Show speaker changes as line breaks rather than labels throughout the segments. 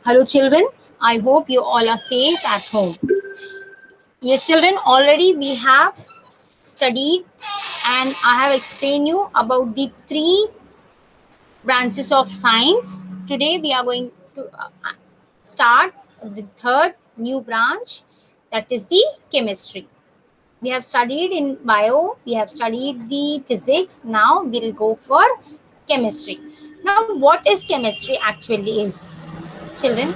Hello, children. I hope you all are safe at home. Yes, children, already we have studied and I have explained you about the three branches of science. Today we are going to start the third new branch, that is the chemistry. We have studied in bio, we have studied the physics. Now we'll go for chemistry. Now, what is chemistry actually is, children?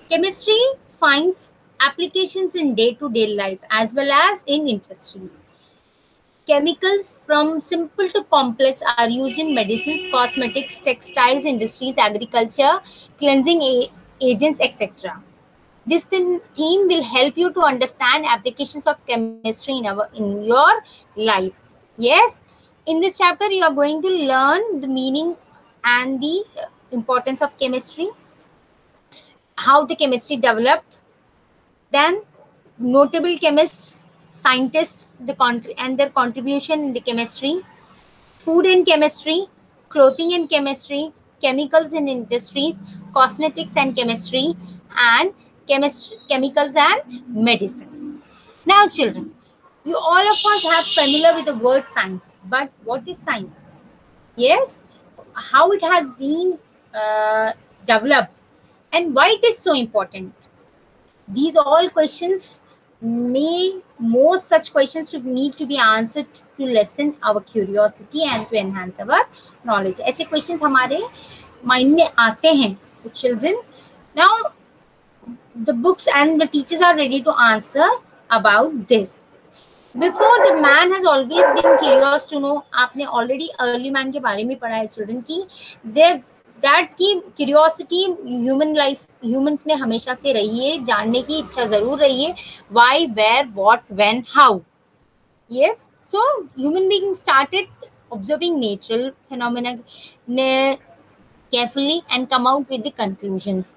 Chemistry finds applications in day-to-day life as well as in industries. Chemicals from simple to complex are used in medicines, cosmetics, textiles, industries, agriculture, cleansing agents, etc. This theme will help you to understand applications of chemistry in your life. Yes, in this chapter you are going to learn the meaning and the importance of chemistry, how the chemistry developed, then notable chemists, scientists, and their contribution in the chemistry, food and chemistry, clothing and chemistry, chemicals in industries, cosmetics and chemistry, and chemicals and medicines. Now, children, you all of us have familiar with the word science, but what is science? Yes, how it has been developed, and why it is so important. These all questions may most such questions to need to be answered to lessen our curiosity and to enhance our knowledge. ऐसे questions हमारे mind में आते हैं. Children, now the books and the teachers are ready to answer about this. Before, the man has always been curious to know. आपने already early man के बारे में पढ़ा है children की that की curiosity human life humans में हमेशा से रही है, जानने की इच्छा जरूर रही है. Why, where, what, when, how. Yes, so human beings started observing natural phenomena carefully and come out with the conclusions.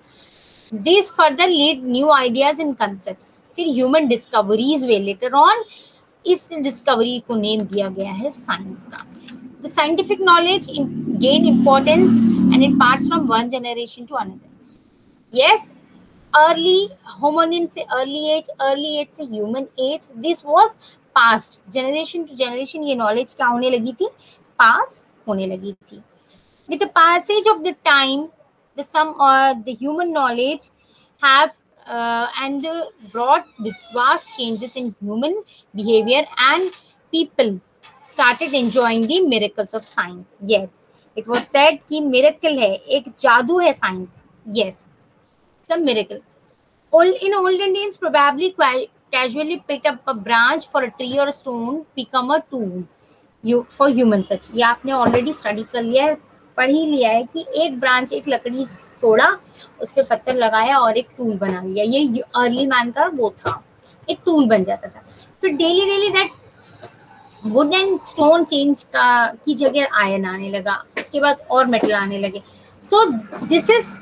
These further lead new ideas and concepts. फिर human discoveries हुए later on. इस discovery को name दिया गया है science का. The scientific knowledge gain importance and it parts from one generation to another. Yes, early hominin से early age से human age, this was past generation to generation. ये knowledge क्या होने लगी थी? पास होने लगी थी. With the passage of the time, the human knowledge have and brought vast changes in human behavior, and people started enjoying the miracles of science. Yes, it was said कि miracle है, एक जादू है science. Yes, some miracle. In olden days, probably casually picked up a branch for a tree or a stone become a tool for human such. ये आपने already study कर लिया है, पढ़ ही लिया है कि एक ब्रांच, एक लकड़ी तोड़ा, उस पर पत्थर लगाया और एक टूल बना लिया. ये अर्ली मैन का वो था, एक टूल बन जाता था. फिर daily that would and stone change की जगह आयन आने लगा, उसके बाद और मेटल आने लगे. So this is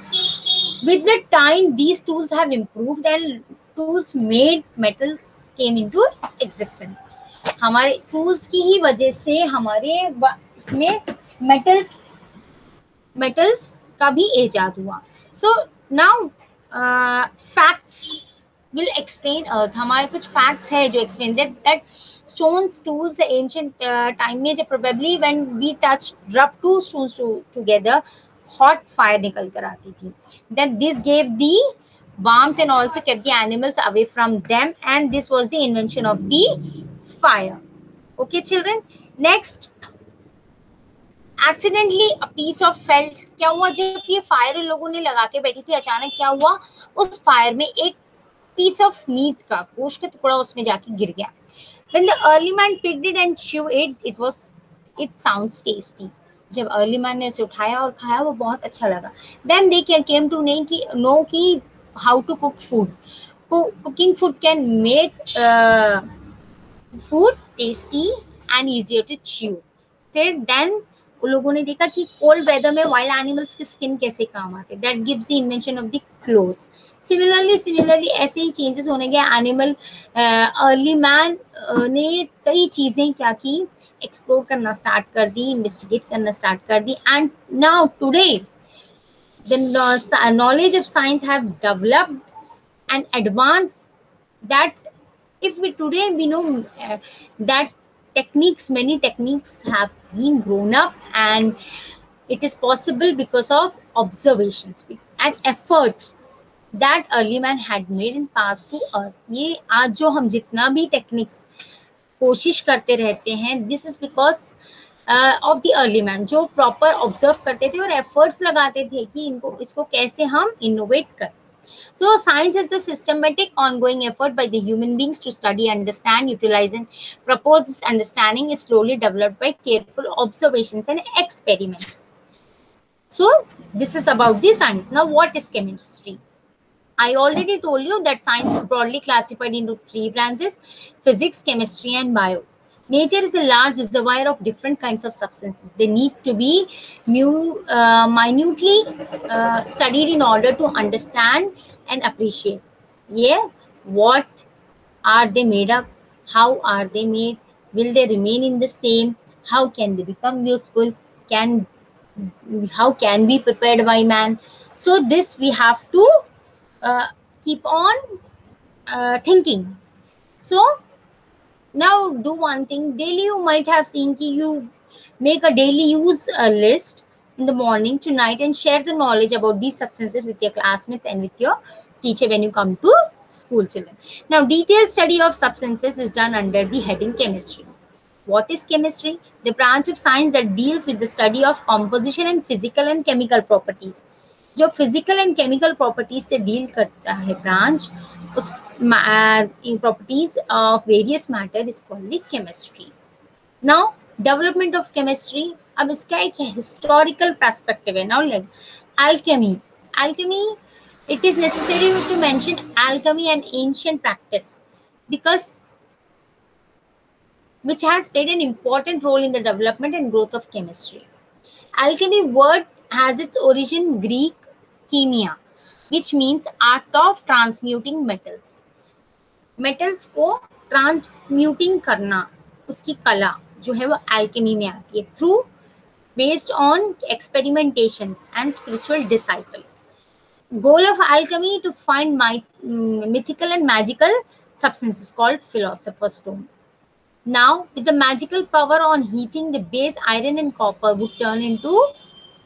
with the time these tools have improved and tools made metals came into existence. हमारे tools की ही वजह से हमारे उसमें metals का भी इजाद हुआ. So now facts will explain us. हमारे कुछ facts है जो explain that stones, tools, ancient time में जब probably when we rub two stones together, hot fire निकल कर आती थी. Then this gave the warmth and also kept the animals away from them, and this was the invention of the fire. Okay, children. Next, accidentally a piece of felt. क्या हुआ जब ये fire लोगों ने लगा के बैठी थी, अचानक क्या हुआ, उस फायर में एक piece of meat का गोश्त का टुकड़ा उसमें जाके गिर गया. When the early man picked it and chewed it, it sounds tasty. जब अर्ली मैन ने उसे उठाया और खाया, वो बहुत अच्छा लगा. Then they came to know कि how to cook food. Cooking food can make food tasty and easier to chew. फिर देन उन लोगों ने देखा कि कोल्ड वेदर में वाइल्ड एनिमल्स की स्किन कैसे काम आते. That gives the invention of the clothes. Similarly ऐसे ही चेंजेस होने गए. एनिमल अर्ली मैन ने कई चीज़ें क्या की, एक्सप्लोर करना स्टार्ट कर दी, इन्वेस्टिगेट करना स्टार्ट कर दी. And now today The knowledge of science have developed and advanced that if we today we know that techniques, many techniques have been grown up, and it is possible because of observations and efforts that early man had made and passed to us. ये आज जो हम जितना भी techniques कोशिश करते रहते हैं, this is because of the early man, जो प्रॉपर ऑब्जर्व करते थे और एफर्ट्स लगाते थे कि इनको इसको कैसे हम इनोवेट करें. So science is the systematic ongoing effort by the human beings to study, understand, utilize and propose this understanding is slowly developed by careful observations and experiments. So this is about the science. Now what is chemistry? I already told you that science is broadly classified into three branches: physics, chemistry and bio. Nature is a large reservoir of different kinds of substances. They need to be minutely studied in order to understand and appreciate. Yeah, what are they made up? How are they made? Will they remain in the same? How can they become useful? Can How can be prepared by man? So this we have to uh, keep on thinking. So now do one thing. Daily you might have seen ki you make a daily use list in the morning to night and share the knowledge about these substances with your classmates and with your teacher when you come to school, children. Now detailed study of substances is done under the heading chemistry. What is chemistry? The branch of science that deals with the study of composition and physical and chemical properties. जो physical and chemical properties से deal करता है branch, उस properties of various matter is called chemistry. Now development of chemistry, अब इसका एक historical perspective है. Now like alchemy. Alchemy, it is necessary to mention alchemy and ancient practice because which has played an important role in the development and growth of chemistry. Alchemy word has its origin Greek chemia, which means art of transmuting metals. Metals को transmuting करना, उसकी कला जो है वो alchemy में आती है, through based on experimentations and spiritual disciple. Goal of alchemy to find mythical and magical substances called philosopher's stone. Now, with the magical power on heating, the base iron and copper would turn into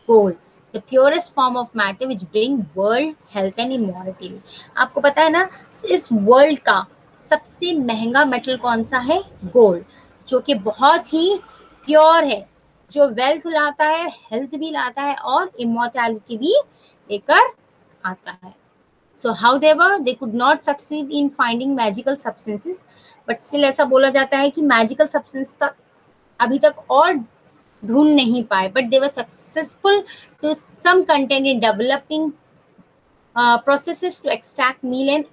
gold, the purest form of matter which bring world health and immortality. आपको पता है ना, इस world का सबसे महंगा metal कौन सा है? गोल्ड, जो कि बहुत ही प्योर है, जो वेल्थ लाता है, हेल्थ भी लाता है और इमोर्टैलिटी भी लेकर आता है. So however, they could not succeed in finding magical substances, but still ऐसा बोला जाता है कि magical substance तक अभी तक और ढूंढ नहीं पाए, but they were successful to some content in developing processes to extract metal and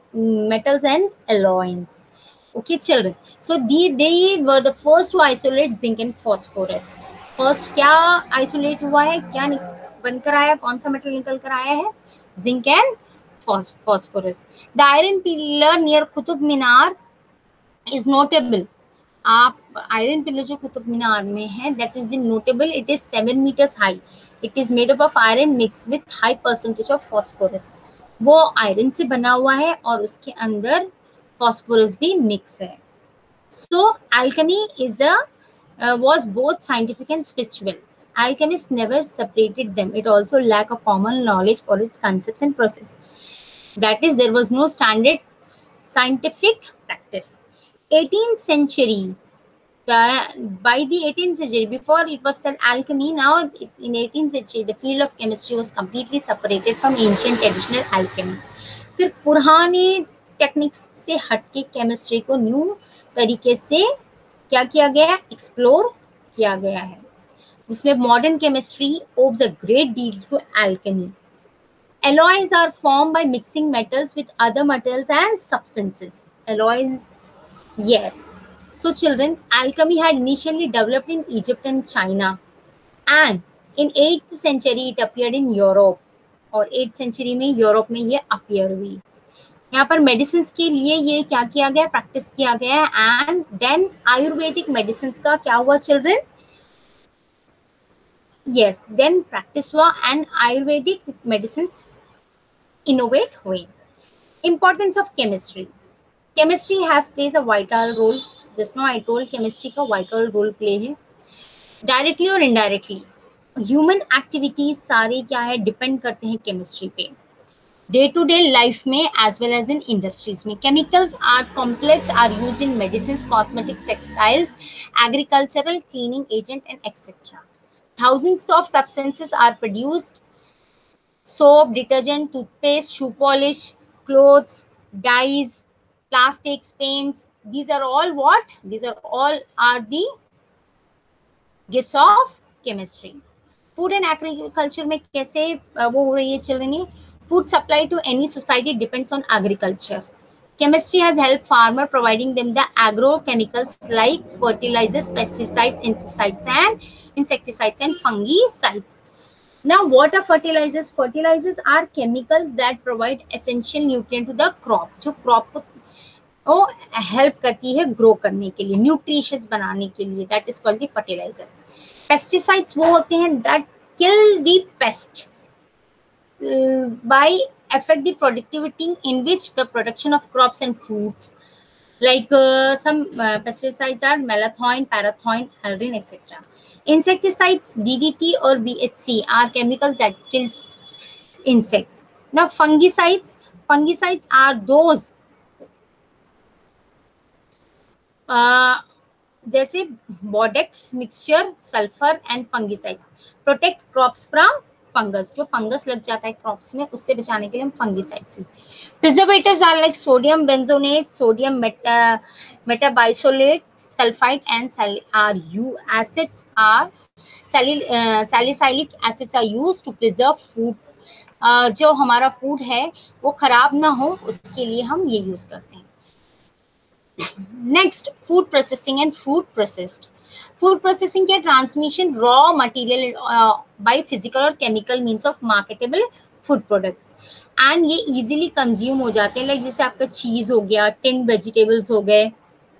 metals and alloys. Okay, children. So they were the first to isolate zinc and phosphorus. First क्या isolate हुआ है, क्या बनकर आया, कौन सा metal निकल कर आया है? Zinc and phosphorus. The iron pillar near Qutub Minar is notable. आप आयरन पिलर जो कुतुब मीनार में है, that is the notable. It is 7 meters high. It is made up of iron mixed with high percentage of phosphorus. वो iron से बना हुआ है और उसके अंदर phosphorus भी mix है. So alchemy is was both scientific and spiritual. Alchemists never separated them. It also lacked a common knowledge for its concepts and process. That is, there was no standard scientific practice. 18th century, by the 18th century, before it was said alchemy, now in 18th century, the field of chemistry was completely separated from ancient traditional alchemy. फिर पुरानी techniques से हटके chemistry को new तरीके से क्या किया गया, एक्सप्लोर किया गया है, जिसमें modern chemistry owes a great deal to alchemy. Alloys are formed by mixing metals with other metals and substances. Alloys, yes. So children, alchemy had initially developed in Egypt and China, and in 8th century it appeared in Europe. और 8th century में Europe में ये appear हुई. यहाँ पर medicine के लिए ये क्या किया गया, प्रैक्टिस किया गया है. एंड देन आयुर्वेदिक मेडिसिन का क्या हुआ चिल्ड्रन? Yes, then practice हुआ and Ayurvedic medicines innovate हुए. Importance of chemistry. Chemistry has plays a vital role. Just now I told chemistry का vital role play है. Directly or indirectly. Human activities सारे क्या है डिपेंड करते हैं chemistry पे. डे टू डे लाइफ में as well as in industries में chemicals are complex are use in medicine cosmetics textiles agricultural cleaning agent and etcetera thousands of substances are produced soap detergent toothpaste shoe polish clothes dyes plastics paints these are all what these are all are the gifts of chemistry food and agriculture में कैसे वो हो रही है चल रही है food supply to any society depends on agriculture chemistry has helped farmer providing them the agrochemicals like fertilizers pesticides insecticides and fungicides. Now what are fertilizers? Fertilizers are chemicals that provide essential nutrient to the crop जो crop को वो help करती है grow करने के लिए nutritious बनाने के लिए that is called the fertiliser. Pesticides वो होते हैं that kill the pest by affect the productivity in which the production of crops and fruits like some pesticides are malathion parathion aldrin etc. Insecticides DDT or BHC are chemicals that kills insects. Now fungicides are those जैसे Bordeaux mixture sulphur and fungicides protect crops from fungus जो fungus लग जाता है crops में उससे बचाने के लिए हम fungicides. Preservatives are like sodium benzoate sodium metabisulphite sulphide and you acids are salicylic acids are used to preserve food. जो हमारा फूड है वो खराब ना हो उसके लिए हम ये यूज करते हैं. Next, food processing and food processed. Food processing क्या transmission raw material by physical और chemical means of marketable food products. And ये easily consume हो जाते हैं like जैसे आपका cheese हो गया, tinned vegetables हो गए,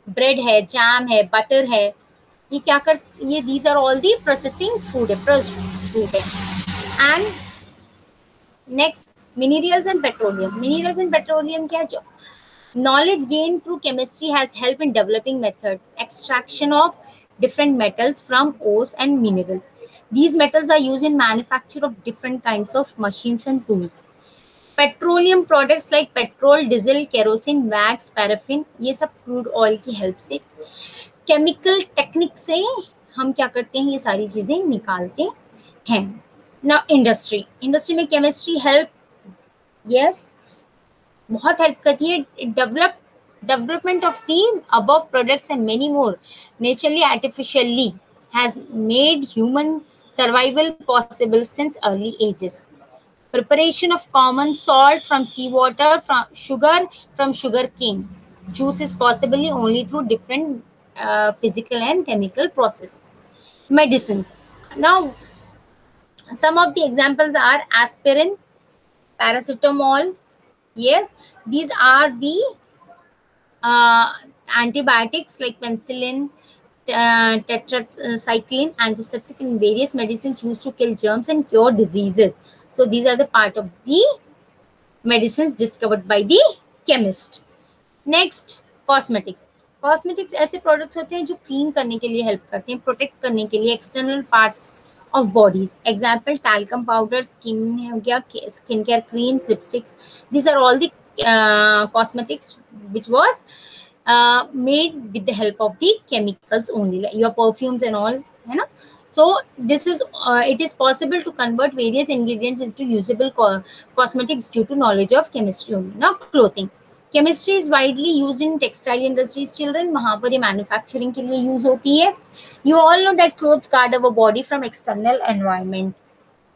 bread है, jam है, butter है. ये क्या कर ये these are all the processing food है, processed food है. And next, minerals and petroleum. Minerals and petroleum क्या जो knowledge gained through chemistry has helped in developing methods, extraction of different metals from ores and minerals. These metals are used in manufacture of different kinds of machines and tools. Petroleum products like petrol, diesel, kerosene, wax, paraffin, ये सब crude oil की help से chemical technique से हम क्या करते हैं ये सारी चीजें निकालते हैं. Now industry में chemistry help yes बहुत हेल्प करती है. Development of the above products and many more naturally artificially has made human survival possible since early ages. Preparation of common salt from sea water from sugarcane juice is possibly only through different physical and chemical processes. Medicines. Now some of the examples are aspirin, paracetamol. Yes, these are the antibiotics like penicillin, tetracycline, antiseptic and various medicines used to kill germs and cure diseases. So these are the part of the medicines discovered by the chemist. Next, cosmetics. Cosmetics ऐसे products होते हैं जो clean करने के लिए help करते हैं, protect करने के लिए external parts of bodies. Example, talcum powder, skin care creams, lipsticks. These are all the cosmetics which was made with the help of the chemicals only, like your perfumes and all, है ना. So this is it is possible to convert various ingredients into usable cosmetics due to knowledge of chemistry only. Now clothing. Chemistry is widely used in textile industries. Children, वहाँ पर ये manufacturing के लिए use होती है. You all know that clothes guard our body from external environment,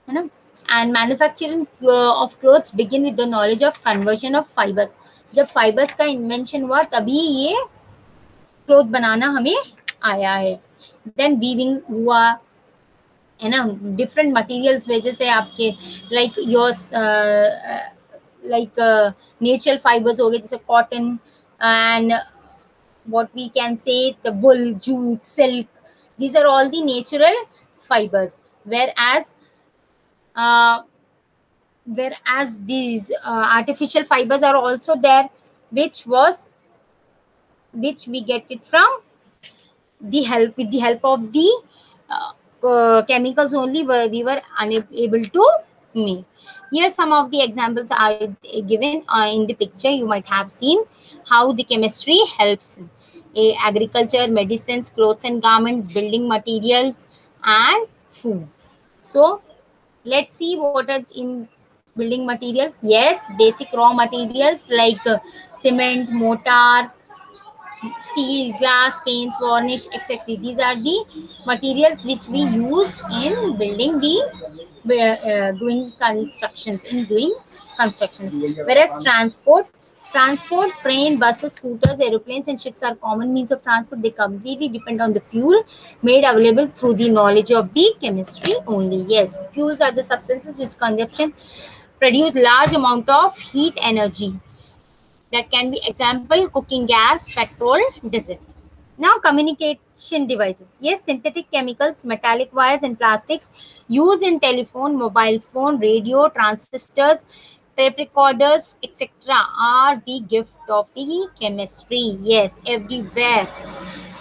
है ना. And manufacturing of clothes begin with the knowledge of conversion of fibers. जब fibers का invention हुआ तभी ये cloth बनाना हमें आया है. Then weaving हुआ, है ना. Different materials वजह से आपके like yours like natural fibers हो गए जैसे cotton and what we can say the wool, jute, silk. These are all the natural fibers. whereas uh, whereas these artificial fibers are also there, which was which we get it from the help with the help of the chemicals only, where we were unable to make. Here some of the examples are given in the picture. You might have seen how the chemistry helps agriculture, medicines, clothes and garments, building materials and food. So let's see what are in building materials. Yes, basic raw materials like cement, mortar, steel, glass, paints, varnish, etc. These are the materials which we used in building the doing constructions, whereas transport, train, buses, scooters, aeroplanes and ships are common means of transport. They completely depend on the fuel made available through the knowledge of the chemistry only. Yes, fuels are the substances which consumption produce large amount of heat energy. That can be example cooking gas, petrol, diesel. Now communication devices. Yes, synthetic chemicals, metallic wires and plastics used in telephone, mobile phone, radio, transistors, tape recorders, etc. are the gift of the chemistry. Yes, everywhere.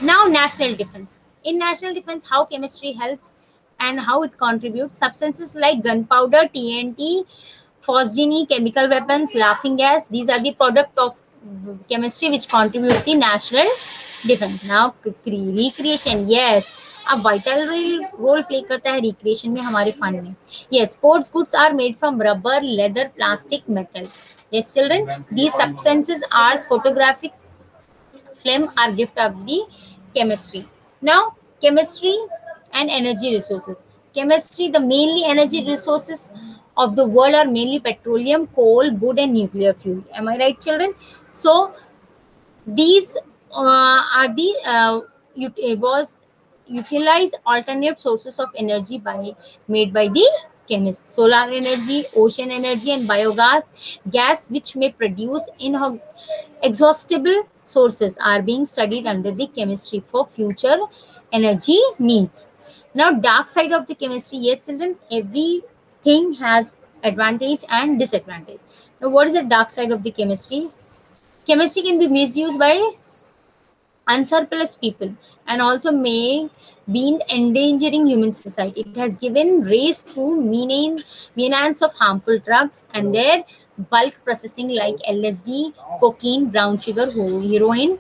Now national defense. In national defense, how chemistry helps and how it contributes. Substances like gunpowder, TNT, phosgene, chemical weapons, laughing gas, these are the product of chemistry which contribute the national defense. Now recreation. Yes, a vital role play करता है recreation में हमारे fun में. Yes, sports goods are made from rubber, leather, plastic, metal. Yes, children, these substances are photographic film are gift of the chemistry. Now chemistry and energy resources. Chemistry, the mainly energy resources of the world are mainly petroleum, coal, wood and nuclear fuel. Am I right, children? So these are the was utilize alternate sources of energy by made by the chemists. Solar energy, ocean energy and biogas gas which may produce exhaustible sources are being studied under the chemistry for future energy needs. Now dark side of the chemistry. Yes, children, everything has advantage and disadvantage. Now what is the dark side of the chemistry? Chemistry can be misused by unsurplus people and also may be endangering human society. It has given rise to menace of harmful drugs and their bulk processing like LSD, cocaine, brown sugar, heroin,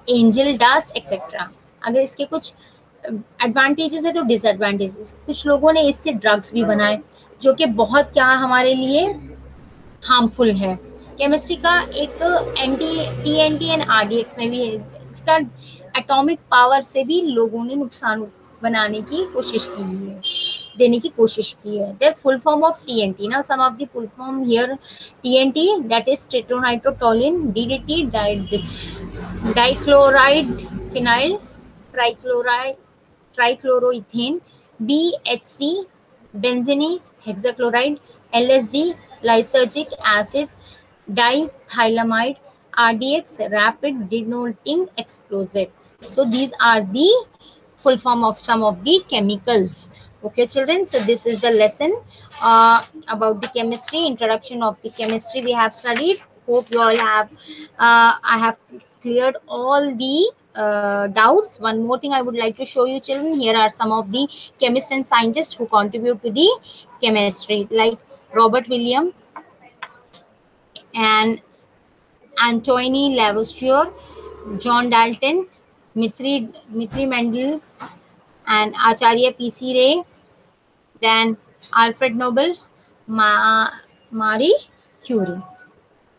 angel dust, etc. अगर इसके कुछ advantages है तो disadvantages, कुछ लोगों ने इससे drugs भी बनाए जो कि बहुत क्या हमारे लिए हार्मफुल है. केमिस्ट्री का एक TNT एंड RDX में भी है. इसका एटॉमिक पावर से भी लोगों ने नुकसान बनाने की कोशिश की है, देने की कोशिश की है. The full form of TNT. Now some of the full form here. TNT, that is tetranitrotoluene. DDT, dichloride phenyl trichloroethane. BHC, benzene hexachloride. LSD, lysergic acid. Diethylamide. RDX, rapid denoting explosive. So these are the full form of some of the chemicals. Okay, children, so this is the lesson about the chemistry, introduction of the chemistry we have studied. Hope you all have I have cleared all the doubts. One more thing I would like to show you, children. Here are some of the chemists and scientists who contribute to the chemistry, like Robert William and Antony Lavoisier, John Dalton, Mitri Mendel, and Acharya P.C. Ray, then Alfred Nobel, Marie Curie.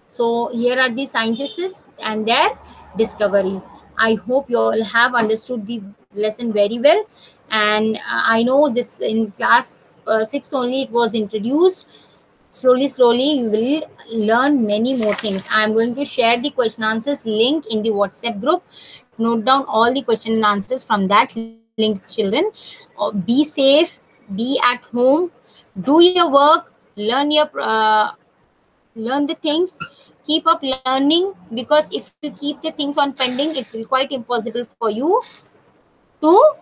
So here are the scientists and their discoveries. I hope you all have understood the lesson very well. And I know this in class 6 only it was introduced. Slowly you will learn many more things. I am going to share the question answers link in the WhatsApp group. Note down all the question and answers from that link, children. Be safe, be at home, do your work, learn the things, keep up learning, because if you keep the things on pending, it will quite impossible for you to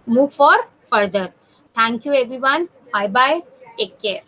move for further. Thank you everyone. Bye bye. Take care.